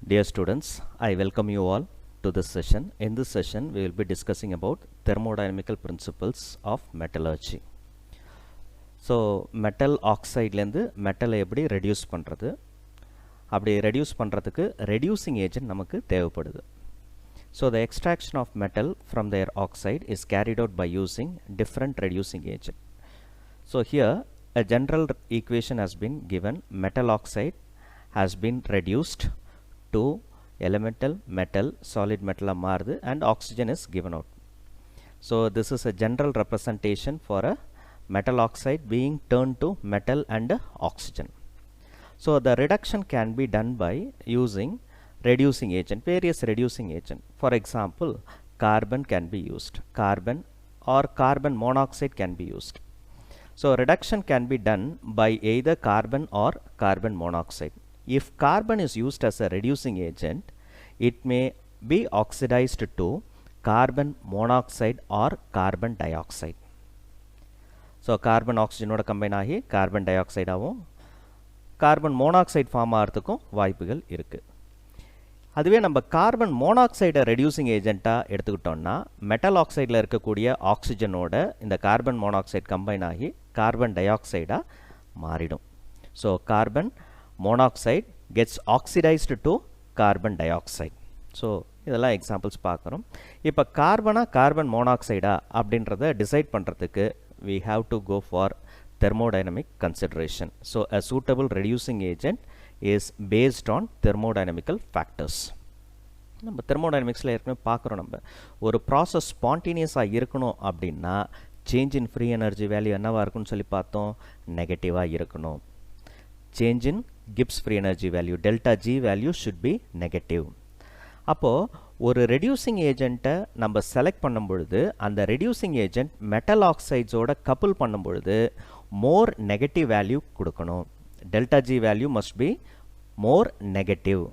Dear students, I welcome you all to this session. In this session, we will be discussing about thermodynamical principles of metallurgy. So, metal oxide லந்து metal எப்படி reduce பண்றது அப்படி reduce பண்றதுக்கு reducing agent நமக்கு தேவைப்படுது. So, the extraction of metal from their oxide is carried out by using different reducing agent. So, here a general equation has been given. Metal oxide has been reduced to elemental metal, solid metal மாறுது and oxygen is given out. So, this is a general representation for a metal oxide being turned to metal and oxygen. So, the reduction can be done by using reducing agent, various reducing agent. For example, carbon can be used, carbon or carbon monoxide can be used. So, reduction can be done by either carbon or carbon monoxide. If carbon is used as a reducing agent, it may be oxidized to carbon monoxide or carbon dioxide. So, carbon oxygen ஓட combine ஆகி carbon dioxide ஆகும் carbon monoxide form ஆகிறதுக்கும் வாய்ப்புகள் இருக்கு. அதுவே நம்ம carbon மோனாக்சைடை reducing ஏஜென்ட்டாக எடுத்துக்கிட்டோம்னா metal ஆக்சைடில் இருக்கக்கூடிய ஆக்சிஜனோட இந்த கார்பன் மோனாக்சைடு கம்பைன் ஆகி கார்பன் டை ஆக்சைடாக மாறிடும். So carbon monoxide gets oxidised to carbon di oxide. So இதெல்லாம் எக்ஸாம்பிள்ஸ் பார்க்குறோம். இப்போ கார்பன் மோனாக்சைடா அப்படின்றத டிசைட் பண்ணுறதுக்கு we have to go for thermodynamic consideration. So, a suitable reducing agent is based on thermodynamical factors. நம்ம thermodynamicsல ஏற்கனவே பார்க்குறோம். நம்ம ஒரு ப்ராசஸ் ஸ்பான்டேனியஸாக இருக்கணும் அப்படின்னா change in free energy value என்னவாக இருக்குன்னு சொல்லி பார்த்தோம், நெகட்டிவாக இருக்கணும். Change in Gibbs free energy value delta G value should be negative. அப்போது ஒரு ரெடியூசிங் ஏஜெண்ட்டை நம்ம செலக்ட் பண்ணும் பொழுது அந்த ரெடியூசிங் ஏஜெண்ட் மெட்டல் ஆக்சைட்ஸோட கப்புள் பண்ணும் பொழுது மோர் நெகட்டிவ் வேல்யூ கொடுக்கணும். Delta G value must be more negative.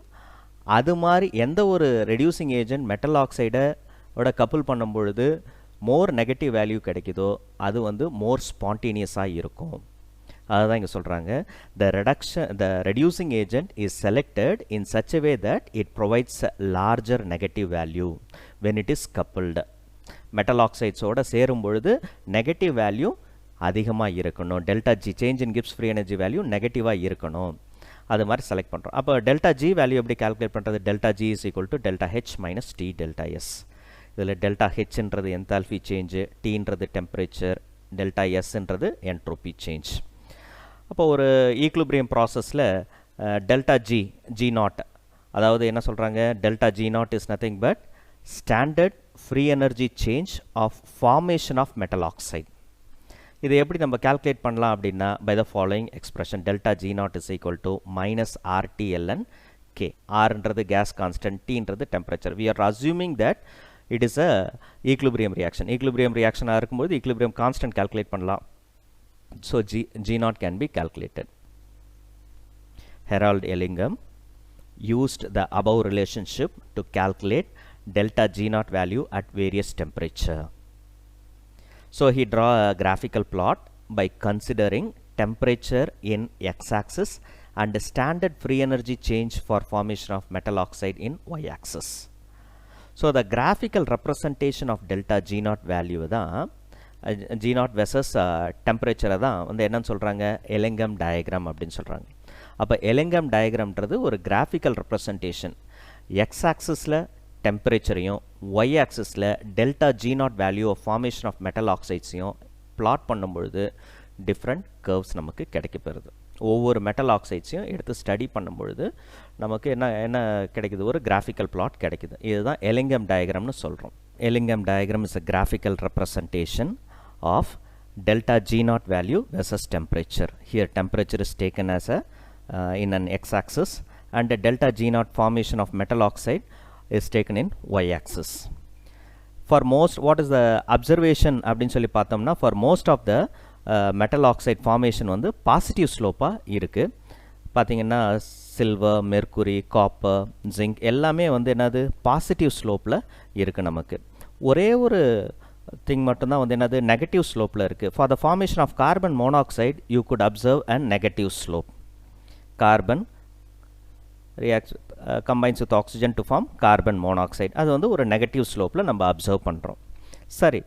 அது மாதிரி எந்த ஒரு ரெடியூசிங் ஏஜெண்ட் மெட்டல் ஆக்சைடோட கப்புள் பண்ணும் பொழுது மோர் நெகட்டிவ் வேல்யூ கிடைக்குதோ அது வந்து மோர் ஸ்பான்டேனியஸாக இருக்கும். அதுதான் இங்கே சொல்கிறாங்க, the reducing agent is selected in such a way that it provides a larger negative value when it is coupled. Metal ஆக்சைட்ஸோட சேரும் பொழுது நெகட்டிவ் வேல்யூ அதிகமாக இருக்கணும். Delta G change in Gibbs free energy value நெகட்டிவாக இருக்கணும். அது மாதிரி select பண்ணுறோம். அப்போ டெல்டா ஜி வேல்யூ எப்படி கால்குலேட் பண்ணுறது? Delta G is equal to delta H minus T delta S. இதில் டெல்டா ஹெச்ன்றது என்தால்ஃபி சேஞ்சு, டீன்றது டெம்பரேச்சர், டெல்டா எஸ்ன்றது என்ட்ரோபி சேஞ்ச். அப்போ ஒரு ஈக்லிபிரியம் ப்ராசஸில் டெல்டா ஜி நாட், அதாவது என்ன சொல்கிறாங்க, delta G naught is nothing but standard free energy change of formation of metal oxide. இதை எப்படி நம்ம கால்குலேட் பண்ணலாம் அப்படின்னா by the following expression, delta G naught is equal to minus R T L N K. ஆர்ன்றது gas constant, டீன்றது temperature. We are assuming that it is a equilibrium reaction. Equilibrium ரியாக்ஷனாக இருக்கும்போது equilibrium constant calculate பண்ணலாம். So, G naught can be calculated. Harold Ellingham used the above relationship to calculate delta G naught value at various temperature. So, he draw a graphical plot by considering temperature in x-axis and standard free energy change for formation of metal oxide in y-axis. So, the graphical representation of delta G naught value தான் G naught versus டெம்பரேச்சரை தான் வந்து என்னன்னு சொல்கிறாங்க, Ellingham diagram அப்படின்னு சொல்கிறாங்க. அப்போ Ellingham டயக்ராம்ன்றது ஒரு கிராஃபிக்கல் ரெப்ரசன்டேஷன். எக்ஸ் ஆக்சிஸில் டெம்பரேச்சரையும் ஒய் ஆக்சிஸில் delta G naught value of formation of metal ஆக்சைட்ஸையும் பிளாட் பண்ணும்பொழுது டிஃப்ரெண்ட் கர்வ்ஸ் நமக்கு கிடைக்கப்பெறுது. ஒவ்வொரு மெட்டல் ஆக்சைட்ஸையும் எடுத்து ஸ்டடி பண்ணும்பொழுது நமக்கு என்ன கிடைக்குது, ஒரு கிராஃபிக்கல் பிளாட் கிடைக்குது. இதுதான் எலிங்கம் டயக்ராம்னு சொல்கிறோம். Ellingham diagram is a graphical representation of delta G naught value versus temperature. Here temperature is taken as a in an x-axis and the delta G naught formation of metal oxide is taken in y-axis. For most, what is the observation அப்படினு சொல்லி பார்த்தோம்னா, for most of the metal oxide formation வந்து positive slope-ஆ இருக்கு. பார்த்தீங்கன்னா silver, mercury, copper, zinc எல்லாமே வந்து என்னது positive ஸ்லோப்பில் இருக்குது. நமக்கு ஒரே ஒரு திங் மட்டும்தான் வந்து என்னது நெகட்டிவ் ஸ்லோப்பில் இருக்குது. For the formation of carbon monoxide you could observe and negative slope. Carbon reacts combines with oxygen to form carbon monoxide. அது வந்து ஒரு நெகட்டிவ் ஸ்லோப்பில் நம்ம அப்சர்வ் பண்ணுறோம். சரி,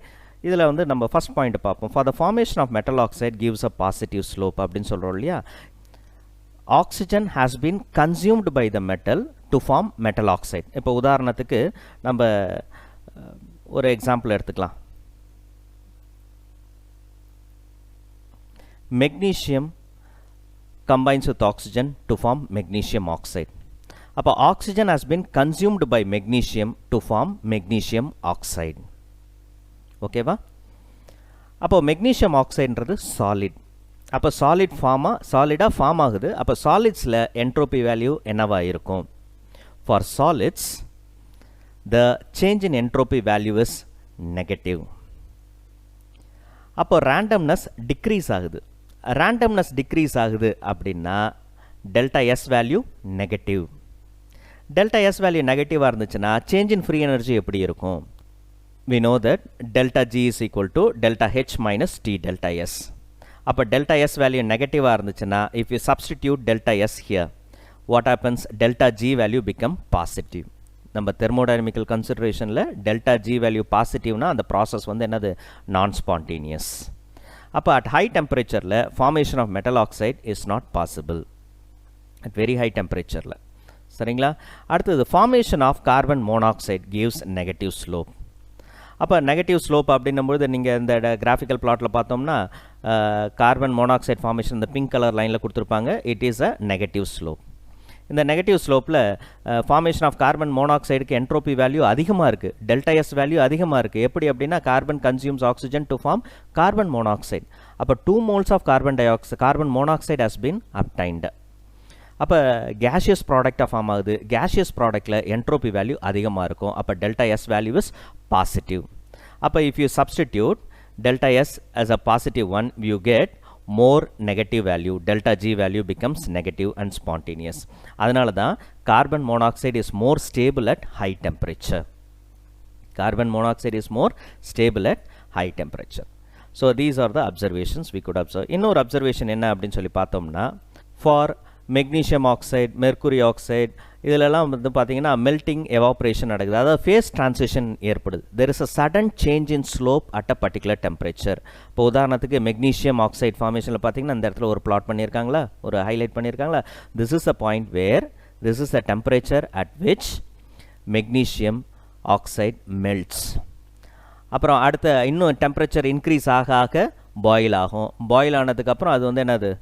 இதில் வந்து நம்ம ஃபஸ்ட் பாயிண்ட் பார்ப்போம். For the formation of metal oxide gives a positive slope அப்படின்னு சொல்கிறோம் இல்லையா. Oxygen has been consumed by the metal to form metal oxide. இப்போ உதாரணத்துக்கு நம்ம ஒரு எக்ஸாம்பிள் எடுத்துக்கலாம். Magnesium combines with oxygen to form magnesium oxide. அப்போ oxygen has been consumed by magnesium to form magnesium oxide. ஓகேவா? அப்போ magnesium oxideன்றது solid. அப்போ solid சாலிடாக ஃபார்ம் ஆகுது. அப்போ சாலிட்ஸில் என்ட்ரோபி வேல்யூ என்னவா இருக்கும்? For solids, the change in entropy value is negative. அப்போ randomness decrease ஆகுது. ரேண்டம்னஸ் டிக்ரீஸ் ஆகுது அப்படின்னா delta S value negative. Delta S value நெகட்டிவாக இருந்துச்சுன்னா சேஞ்ச் இன் ஃப்ரீ எனர்ஜி எப்படி இருக்கும்? we know that delta G is equal to delta H minus T delta S. அப்போ delta S value நெகட்டிவாக இருந்துச்சுன்னா if you substitute delta S here, what happens? delta G value become positive. நம்ம thermodynamical கன்சிடரேஷனில் delta G value பாசிட்டிவ்னா அந்த process வந்து என்னது? Non spontaneous. அப்போ அட் ஹை டெம்பரேச்சரில் formation of metal oxide is not possible at very high டெம்பரேச்சரில். சரிங்களா? அடுத்தது formation of carbon monoxide gives negative slope. அப்போ நெகட்டிவ் ஸ்லோப் அப்படின்னும்போது நீங்கள் இந்த கிராஃபிக்கல் பிளாட்டில் பார்த்தோம்னா கார்பன் மோனாக்சைடு ஃபார்மேஷன் இந்த பிங்க் கலர் லைனில் கொடுத்துருப்பாங்க. It is a negative slope. இந்த நெகட்டிவ் ஸ்லோப்பில் ஃபார்மேஷன் ஆஃப் கார்பன் மோனாக்சைடுக்கு என்ட்ரோபி வேல்யூ அதிகமாக இருக்குது. டெல்டா எஸ் வேல்யூ அதிகமாக இருக்குது. எப்படி அப்படின்னா carbon consumes oxygen to form carbon monoxide. அப்போ 2 moles of carbon monoxide has been obtained. அப்போ கேஷியஸ் ப்ராடக்டாக ஃபார்ம் ஆகுது. கேஷியஸ் ப்ராடக்டில் என்ட்ரோபி வேல்யூ அதிகமாக இருக்கும். அப்போ delta S value is positive. அப்போ if you substitute delta S as a positive one, you get more negative value. Delta G value becomes negative and spontaneous. அதனால தான் carbon monoxide is more stable at high temperature. Carbon monoxide is more stable at high temperature. So these are the observations we could observe. இன்னொரு observation என்ன அப்படின்னு சொல்லி பார்த்தோம்னா, for magnesium oxide, mercury oxide, இதிலெல்லாம் வந்து பார்த்தீங்கன்னா மெல்ட்டிங் எவாப்ரேஷன் நடக்குது. அதாவது ஃபேஸ் ட்ரான்சிஷன் ஏற்படுது. There is a sudden change in slope at a particular temperature. இப்போ உதாரணத்துக்கு மெக்னீஷியம் ஆக்சைடு ஃபார்மேஷனில் பார்த்தீங்கன்னா இந்த இடத்துல ஒரு பிளாட் பண்ணியிருக்காங்களா, ஒரு ஹைலைட் பண்ணியிருக்காங்களா. This is a point where this is a temperature at which magnesium oxide melts. அப்புறம் அடுத்த இன்னும் டெம்பரேச்சர் இன்க்ரீஸ் ஆக ஆக பாயில் ஆகும். பாயில் ஆனதுக்கப்புறம் அது வந்து என்னது?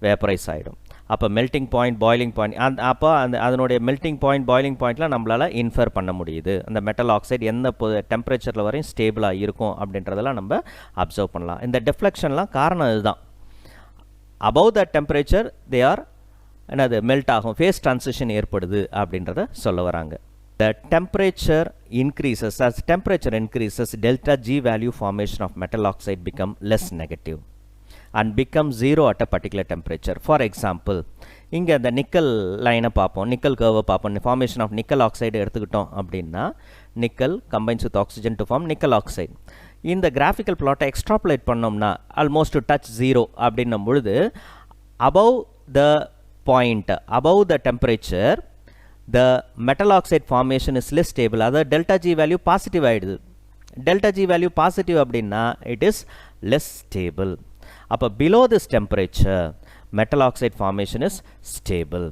வேப்பரைஸ் ஆகிடும். அப்போ மெல்ட்டிங் பாயிண்ட், பாயிலிங் பாயிண்ட், அப்போ அதனுடைய மெல்ட்டிங் பாயிண்ட், பாயிலிங் பாயிண்ட்லாம் நம்மளால் இன்ஃபர் பண்ண முடியுது. அந்த மெட்டல் ஆக்சைடு எந்த டெம்பரேச்சரில் வரையும் ஸ்டேபிளாக இருக்கும் அப்படின்றதெல்லாம் நம்ம அப்சர்வ் பண்ணலாம். இந்த டெஃப்ளெக்ஷன்லாம் காரணம் இதுதான். Above the temperature they are என்னது? மெல்ட் ஆகும், ஃபேஸ் ட்ரான்சிஷன் ஏற்படுது அப்படின்றத சொல்ல வராங்க. The temperature increases. As temperature increases, delta G value formation of metal oxide become less negative and become zero at a particular temperature. For example, இங்கே இந்த nickel லைனை பார்ப்போம், நிக்கல் கர்வை பார்ப்போம். ஃபார்மேஷன் ஆஃப் நிக்கல் ஆக்சைடு எடுத்துக்கிட்டோம் அப்படின்னா nickel combines with oxygen to form nickel oxide. இந்த graphical பிளாட்டை extrapolate பண்ணோம்னா ஆல்மோஸ்ட் டு டச் ஜீரோ அப்படின்னும் பொழுது above the point, above the temperature, the metal oxide formation is less stable. அதாவது delta G value positive ஆகிடுது. delta G value positive அப்படின்னா it is less stable. அப்போ below this temperature metal oxide formation is stable.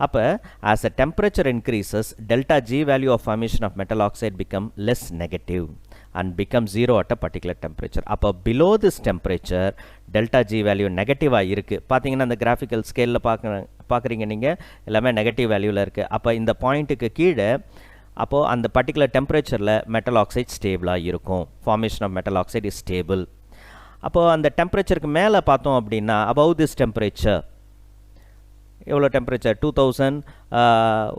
அப்போ as the temperature increases, delta G value of formation of metal oxide become less negative and become zero at a particular temperature. அப்போ below this temperature delta G value நெகட்டிவாக இருக்குது. பார்த்தீங்கன்னா அந்த graphical ஸ்கேலில் பார்க்குறீங்க நீங்கள், எல்லாமே நெகட்டிவ் வேல்யூவில் இருக்குது. அப்போ இந்த பாயிண்ட்டுக்கு கீழே அப்போது அந்த பர்டிகுலர் டெம்பரேச்சரில் மெட்டல் ஆக்சைடு ஸ்டேபிளாக இருக்கும். Formation of metal oxide is stable. அப்போது அந்த டெம்பரேச்சருக்கு மேலே பார்த்தோம் அப்படின்னா above this temperature எவ்வளோ டெம்பரேச்சர்? 2000,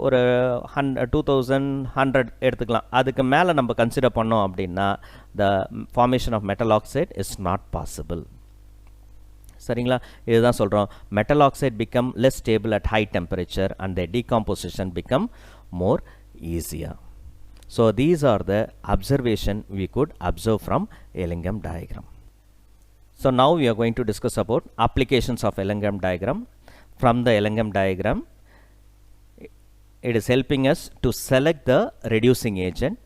ஒரு 2100 எடுத்துக்கலாம். அதுக்கு மேலே நம்ம கன்சிடர் பண்ணோம் அப்படின்னா the formation of metal oxide is not possible. சரிங்களா? இதுதான் சொல்கிறோம், metal oxide become less stable at high temperature and the decomposition become more ஈஸியாக. So these are the observation we could observe from Ellingham diagram. So now we are going to discuss about applications of Ellingham diagram. From the Ellingham diagram, it is helping us to select the reducing agent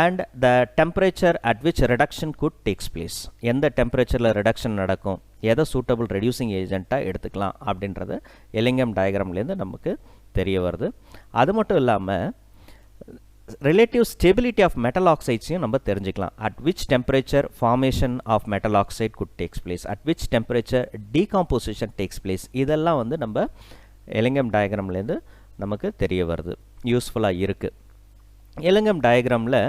and the temperature at which reduction could takes place. எந்த டெம்பரேச்சரில் reduction நடக்கும், எதை suitable reducing agent-ஆக எடுத்துக்கலாம் அப்படின்றது Ellingham டயக்ராம்லேருந்து நமக்கு தெரிய வருது. அது மட்டும் இல்லாமல் relative stability of metal oxides நம்ம தெரிஞ்சுக்கலாம். At which temperature formation of metal oxide could takes place, at which temperature decomposition takes place, இதெல்லாம் வந்து நம்ம எலிங்கம் டயக்ராம்லேருந்து நமக்கு தெரிய வருது, யூஸ்ஃபுல்லாக இருக்குது. எலிங்கம் டயக்ராமில்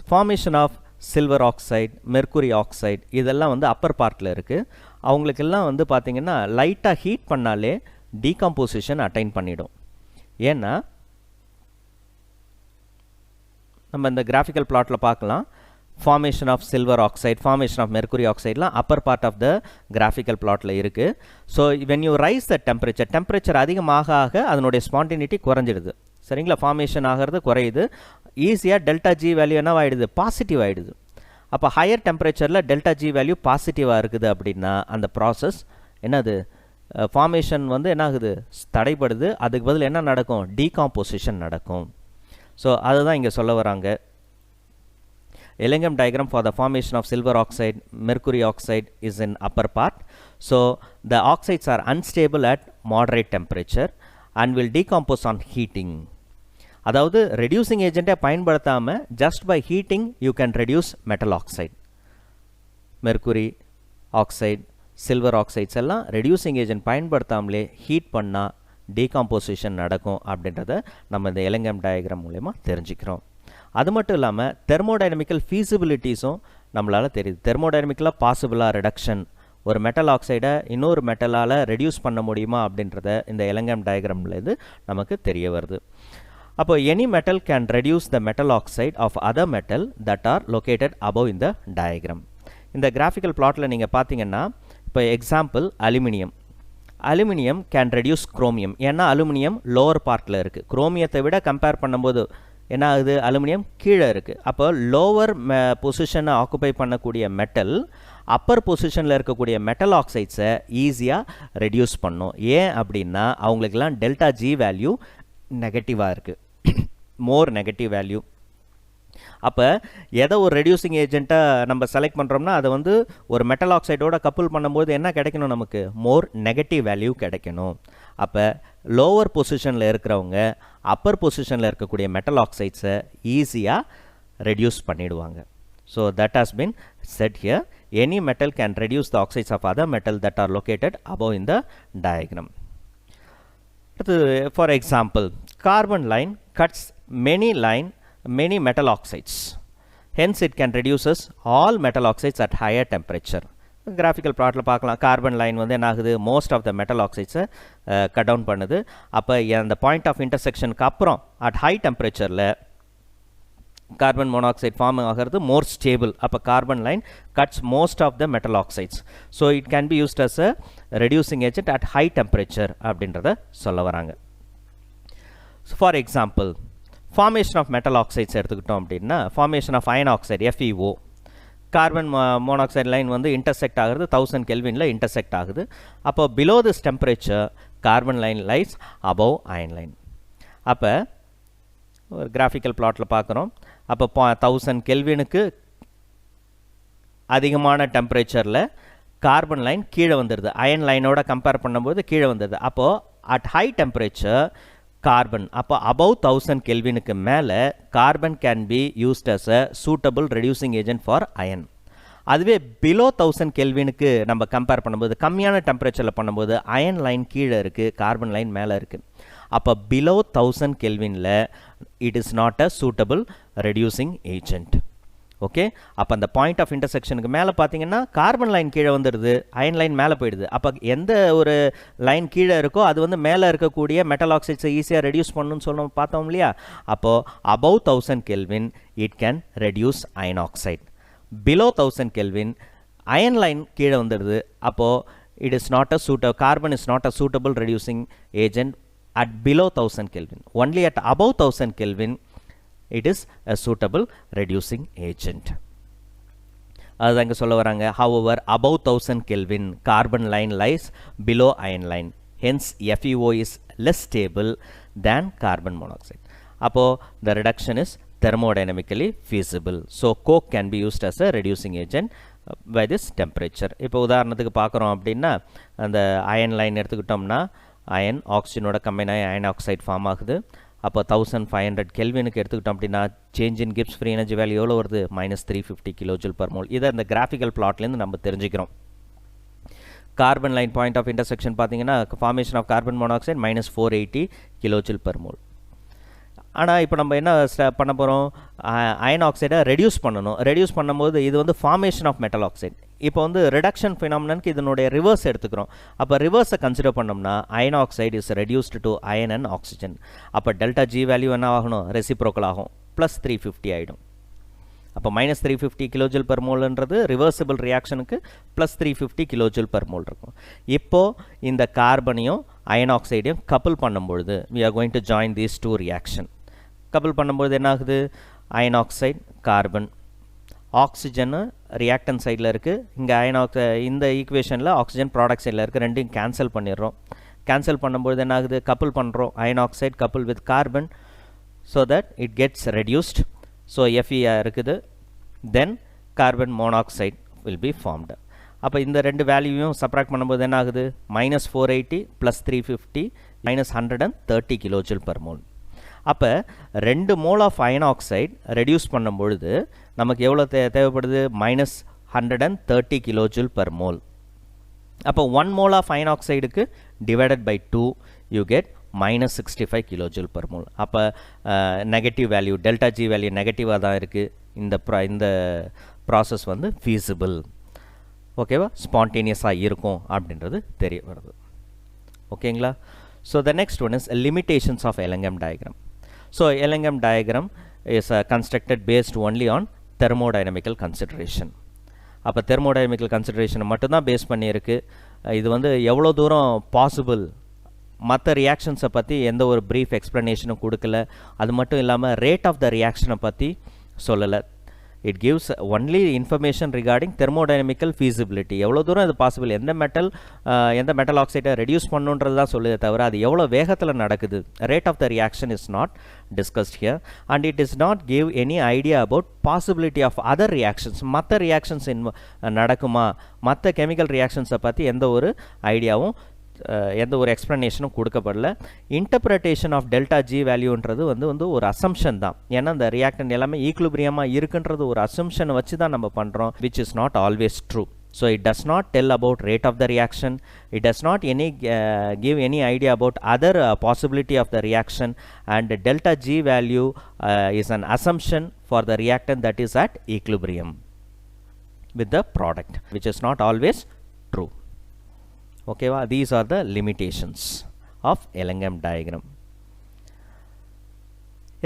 formation of silver oxide, mercury oxide இதெல்லாம் வந்து அப்பர் பார்ட்டில் இருக்குது. அவங்களுக்கெல்லாம் வந்து பார்த்திங்கன்னா லைட்டாக ஹீட் பண்ணாலே டீகம்போசிஷன் அட்டைன் பண்ணிடும். ஏன்னா நம்ம இந்த கிராஃபிக்கல் பிளாட்டில் பார்க்கலாம், formation of silver oxide, formation of mercury ஆக்சைட்லாம் upper part of the graphical பிளாட்டில் இருக்குது. So when you raise the temperature அதிகமாக ஆக அதனுடைய ஸ்பான்டினிட்டி குறைஞ்சிடுது. சரிங்களா, ஃபார்மேஷன் ஆகிறது குறையுது. ஈஸியாக டெல்டா ஜி வேல்யூ என்ன ஆகிடுது, பாசிட்டிவ் ஆகிடுது. அப்போ ஹையர் டெம்பரேச்சரில் டெல்டா ஜி வேல்யூ பாசிட்டிவாக இருக்குது அப்படின்னா அந்த ப்ராசஸ் என்னது, ஃபார்மேஷன் வந்து என்ன ஆகுது, தடைப்படுது. அதுக்கு பதில் என்ன நடக்கும், டீகாம்போசிஷன் நடக்கும். ஸோ அதுதான் இங்கே சொல்ல வராங்க. Elingham diagram for the formation of silver oxide, mercury oxide is in upper part. So the oxides are unstable at moderate temperature and will decompose on heating. அதாவது reducing agent பயன்படுத்தாம just by heating you can reduce metal oxide. mercury oxide, silver oxides எல்லாம் reducing agent பயன்படுத்தாமலே heat பண்ணா decomposition நடக்கும் அப்படின்றத நம்ம இந்த Elingham diagram மூலமா தெரிஞ்சுக்கிறோம். அது மட்டும் இல்லாமல் தெர்மோடைனமிக்கல் ஃபீஸிபிலிட்டிஸும் நம்மளால் தெரியுது. தெர்மோடைனமிக்கலாக பாசிபிளாக ரிடக்ஷன், ஒரு மெட்டல் ஆக்சைடை இன்னொரு மெட்டலால் ரெடியூஸ் பண்ண முடியுமா அப்படின்றத இந்த எலிங்கம் டயக்ராம்லேருந்து நமக்கு தெரிய வருது. அப்போ any metal can reduce the metal oxide of other metal that are located above இந்த டயக்ராம். இந்த கிராஃபிக்கல் பிளாட்டில் நீங்கள் பார்த்தீங்கன்னா இப்போ example aluminium can reduce chromium. ஏன்னா அலுமினியம் லோவர் பார்ட்டில் இருக்குது. குரோமியத்தை விட கம்பேர் பண்ணும்போது என்ன ஆகுது, அலுமினியம் கீழே இருக்குது. அப்போ லோவர் பொசிஷனை ஆக்குபை பண்ணக்கூடிய மெட்டல் அப்பர் பொசிஷனில் இருக்கக்கூடிய மெட்டல் ஆக்சைட்ஸை ஈஸியாக ரெடியூஸ் பண்ணும். ஏன் அப்படின்னா அவங்களுக்கெல்லாம் டெல்டா ஜி வேல்யூ நெகட்டிவாக இருக்குது, மோர் நெகட்டிவ் வேல்யூ. அப்போ எதை ஒரு ரெடியூசிங் ஏஜெண்ட்டாக நம்ம செலக்ட் பண்ணுறோம்னா அதை வந்து ஒரு மெட்டல் ஆக்சைடோட கப்புள் பண்ணும்போது என்ன கிடைக்கணும், நமக்கு மோர் நெகட்டிவ் வேல்யூ கிடைக்கணும். அப்போ லோவர் பொசிஷனில் இருக்கிறவங்க அப்பர் பொசிஷனில் இருக்கக்கூடிய மெட்டல் ஆக்சைட்ஸை ஈஸியாக ரெடியூஸ் பண்ணிடுவாங்க. So that has been said here, any metal can reduce the oxides of other metal that are located above in the diagram. For example, carbon line cuts many metal oxides, hence it can reduces all metal oxides at higher temperature. Graphical ப்ளாட்டில் பார்க்கலாம், carbon line வந்து என்ன ஆகுது, most of the metal ஆக்சைட்ஸை cut down பண்ணுது. அப்போ அந்த point of இன்டர்செக்ஷனுக்கு அப்புறம் அட் ஹை டெம்பரேச்சரில் கார்பன் மோனாக்சைடு ஃபார்ம் ஆகிறது மோர் ஸ்டேபிள். அப்போ carbon line cuts most of the metal oxides. So it can be used as a reducing agent at high temperature அப்படின்றத சொல்ல வராங்க. For example, formation of metal oxides எடுத்துக்கிட்டோம் அப்படின்னா formation of iron oxide FeO, carbon monoxide line வந்து intersect ஆகுறது 1000 கெல்வினில் intersect ஆகுது. அப்போ below this temperature carbon line lies above iron line. அப்போ ஒரு கிராஃபிக்கல் பிளாட்டில் பார்க்குறோம். அப்போ 1000 கெல்வினுக்கு அதிகமான டெம்பரேச்சரில் கார்பன் லைன் கீழே வந்துடுது, அயன் லைனோட கம்பேர் பண்ணும்போது கீழே வந்துடுது. அப்போது அட் ஹை டெம்பரேச்சர் கார்பன், அப்போ அபவ் 1000 கெல்வினுக்கு மேலே carbon can be used as a suitable reducing agent for iron. அதுவே பிலோ 1000 கெல்வினுக்கு நம்ம கம்பேர் பண்ணும்போது, கம்மியான டெம்பரேச்சரில் பண்ணும்போது அயன் லைன் கீழே இருக்குது, கார்பன் லைன் மேலே இருக்குது. அப்போ பிலோ 1000 கெல்வினில் it is not a suitable reducing agent. Okay, அப்போ அந்த பாயிண்ட் ஆஃப் இன்டர்செக்ஷனுக்கு மேலே பார்த்தீங்கன்னா கார்பன் லைன் கீழே வந்துடுது, அயன் லைன் மேலே போயிடுது. அப்போ எந்த ஒரு லைன் கீழே இருக்கோ அது வந்து மேலே இருக்கக்கூடிய மெட்டல் ஆக்சைட்ஸை ஈஸியாக ரெடியூஸ் பண்ணணும்னு சொல்லணும், பார்த்தோம் இல்லையா. அப்போது above 1000 kelvin it can reduce iron oxide. Below 1000 kelvin iron line கீழே வந்துடுது. அப்போது it is not a carbon is not a suitable reducing agent at below 1000 kelvin. Only at above 1000 kelvin it is a suitable reducing agent. அதுதான் இங்கே சொல்ல வராங்க. however above 1000 Kelvin carbon line lies below iron line, hence FeO is less stable than carbon monoxide. அப்போது the reduction is thermodynamically feasible. So coke can be used as a reducing agent by this temperature. இப்போ உதாரணத்துக்கு பார்க்குறோம் அப்படின்னா அந்த iron line எடுத்துக்கிட்டோம்னா iron ஆக்சிஜனோட combine ஆகி iron oxide form ஆகுது. அப்போ 1500 கெல்வினுக்கு எடுத்துக்கிட்டோம் அப்படின்னா change in Gibbs free energy value எவ்வளோ வருது -350 கிலோஜூல் பர் மோல். இதை இந்த கிராஃபிக்கல் பிளாட்லேருந்து நம்ம தெரிஞ்சுக்கிறோம். Carbon line point of intersection பார்த்தீங்கன்னா formation of carbon monoxide -480 kilojoule per mole. ஆனால் இப்போ நம்ம என்ன பண்ண போகிறோம், அயன் ஆக்சைடை ரெடியூஸ் பண்ணணும். ரெடியூஸ் பண்ணும்போது இது வந்து ஃபார்மேஷன் ஆஃப் மெட்டல் ஆக்சைடு. இப்போ வந்து ரிடக்ஷன் ஃபினாமினனுக்கு இதனுடைய ரிவர்ஸ் எடுத்துக்கிறோம். அப்போ ரிவர்ஸை கன்சிடர் பண்ணோம்னா iron oxide is reduced to iron and oxygen. அப்போ டெல்டா ஜி வேல்யூ என்ன ஆகணும், ரெசிப்ரோக்கல் ஆகும், +350 ஆகிடும். அப்போ -350 கிலோஜூல் பர் மோல்ன்றது ரிவர்சிபிள் ரியாக்ஷனுக்கு +350 கிலோஜூல் பர் மோல் இருக்கும். இப்போது இந்த கார்பனையும் அயன் ஆக்சைடையும் கப்புள் பண்ணும்பொழுது we are going to join these two reaction. Couple பண்ணும்போது என்ன ஆகுது, iron oxide carbon oxygen reactant சைடில் இருக்குது. இங்கே அயன் இந்த ஈக்குவேஷனில் ஆக்சிஜன் ப்ராடக்ட் சைடில் இருக்குது. ரெண்டையும் கேன்சல் பண்ணிடுறோம். கேன்சல் பண்ணும்போது என்ன ஆகுது, கப்புள் பண்ணுறோம் iron oxide couple with carbon so that it gets reduced. So Fe இருக்குது, then carbon monoxide will be formed. அப்போ இந்த ரெண்டு வேல்யூவையும் சப்ராக்ட் பண்ணும்போது என்ன ஆகுது, -480 +350 -130 கிலோஜூல் பர் மோல். அப்போ 2 mole of iron oxide reduce பண்ணும்பொழுது நமக்கு எவ்வளோ தேவைப்படுது, -130 கிலோஜூல் பர் மோல். அப்போ 1 மோல் ஆஃப் அயன் ஆக்சைடுக்கு divided by 2 you get -65 kilojoule per mole. அப்போ negative value delta G value நெகட்டிவாக தான் இருக்குது. இந்த ப்ராசஸ் வந்து ஃபீஸிபிள், ஓகேவா, ஸ்பான்டேனியஸாக இருக்கும் அப்படின்றது தெரிய வருது. ஓகேங்களா. So the next one is limitations of Ellingham diagram. So Ellingham diagram is constructed based only on thermodynamical consideration. அப்போ தெர்மோடைனமிக்கல் கன்சிடரேஷனை மட்டும்தான் பேஸ் பண்ணியிருக்கு. இது வந்து எவ்வளோ தூரம் பாசிபிள், மற்ற ரியாக்ஷன்ஸை பற்றி எந்த ஒரு ப்ரீஃப் எக்ஸ்ப்ளனேஷனும் கொடுக்கல. அது மட்டும் இல்லாமல் ரேட் ஆஃப் த ரியாக்ஷனை பற்றி சொல்லலை. It gives only information regarding thermodynamical feasibility, எவ்வளோ தூரம் இது பாசிபிள், எந்த மெட்டல் ஆக்சைடை ரெடியூஸ் பண்ணுன்றது தான் சொல்லுதே தவிர அது எவ்வளோ வேகத்தில் நடக்குது. Rate of the reaction is not discussed here and it is not give any idea about possibility of other reactions. மற்ற ரியாக்ஷன்ஸ் நடக்குமா, மற்ற கெமிக்கல் ரியாக்ஷன்ஸை பற்றி எந்த ஒரு ஐடியாவும் எந்த ஒரு எக்ஸ்ப்ளனேஷனும் கொடுக்கப்படல. இன்டர்பிரட்டேஷன் ஆஃப் டெல்டா ஜி வேல்யூன்றது வந்து ஒரு அசம்ஷன் தான். ஏன்னா இந்த ரியாக்டன் எல்லாமே ஈக்குலிபிரியமாக இருக்குன்றது ஒரு அசம்ஷனை வச்சு தான் நம்ம பண்ணுறோம், which is not always true. So it does not tell about rate of the reaction. It does not give any idea about other possibility of the reaction, and delta G value is an assumption for the reactant that is at equilibrium with the product, which is not always true. Okay, these are the limitations of Ellingham diagram.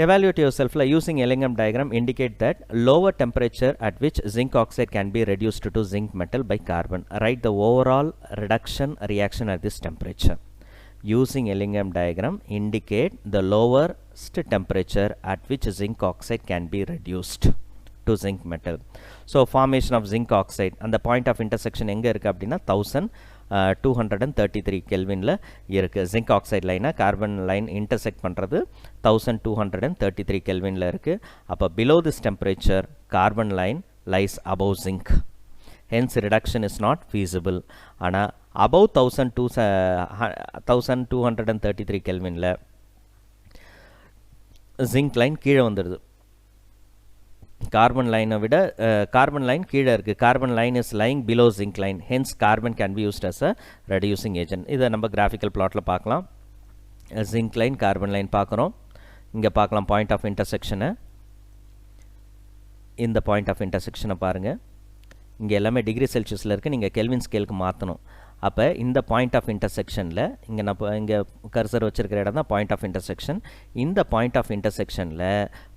Evaluate yourself using Ellingham diagram. Indicate that lower temperature at which zinc oxide can be reduced to zinc metal by carbon. Write the overall reduction reaction at this temperature. Using Ellingham diagram, indicate the lowest temperature at which zinc oxide can be reduced to zinc metal. So formation of zinc oxide and the point of intersection எங்க இருக்கு அப்படின்னா 1233 கெல்வின்ல இருக்கு. Zinc oxide லைனை carbon line intersect பண்ணுறது 1233 கெல்வின்ல இருக்கு. அப்போ below this temperature carbon line lies above zinc, hence reduction is not feasible. ஆனால் above 1233 கெல்வின்ல ஜிங்க் லைன் கீழே வந்துடுது. கார்பன் லைனை விட கார்பன் லைன் கீழே இருக்குது. Carbon line is lying below zinc line, hence carbon can be used as a reducing agent. இதை நம்ம கிராஃபிக்கல் பிளாட்டில் பார்க்கலாம். ஜிங்க் லைன் கார்பன் லைன் பார்க்குறோம். இங்கே பார்க்கலாம் பாயிண்ட் ஆஃப் இன்டர்செக்ஷனை. இந்த பாயிண்ட் ஆஃப் இன்டர்செக்ஷனை பாருங்கள். இங்கே எல்லாமே டிகிரி செல்சியஸில் இருக்குது, நீங்கள் கெல்வின் ஸ்கேலுக்கு மாற்றணும். அப்போ இந்த பாயிண்ட் ஆஃப் இன்டர்செக்ஷனில் இங்கே கர்சர் வச்சுருக்கிற இடம் தான் பாயிண்ட் ஆஃப் இன்டர்செக்ஷன். இந்த பாயிண்ட் ஆஃப் இன்டர்செக்ஷனில்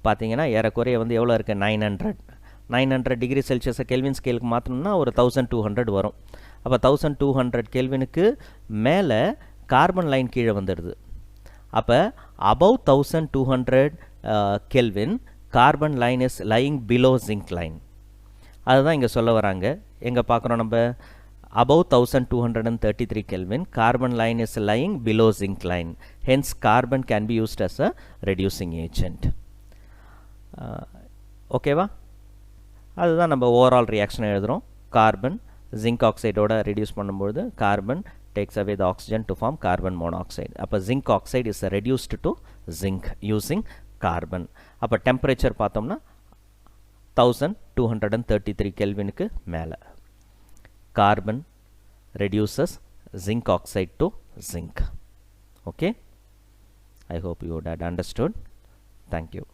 பார்த்தீங்கன்னா ஏறக்குறைய வந்து எவ்வளோ இருக்குது, 900 டிகிரி செல்சியஸை கெல்வின் ஸ்கேலுக்கு மாற்றணும்னா ஒரு 1200 வரும். அப்போ 1200 கெல்வினுக்கு மேலே கார்பன் லைன் கீழே வந்துடுது. அப்போ above 1200 kelvin carbon line is lying below zinc line. அதுதான் இங்கே சொல்ல வராங்க. எங்கே பார்க்குறோம் நம்ம, above 1233 Kelvin, carbon line is lying below zinc line. Hence, carbon can be used as a reducing agent. ஓகேவா? அதுதான் நம்ம ஓவரால் ரியாக்ஷன் எழுதுகிறோம். கார்பன் ஜிங்க் ஆக்சைடோட ரெடியூஸ் பண்ணும்போது carbon takes away the oxygen to form carbon monoxide. அப்போ zinc oxide is reduced to zinc using carbon. அப்போ temperature பார்த்தோம்னா 1233 Kelvinக்கு மேலே. Carbon reduces zinc oxide to zinc. Okay? I hope you would have understood. Thank you.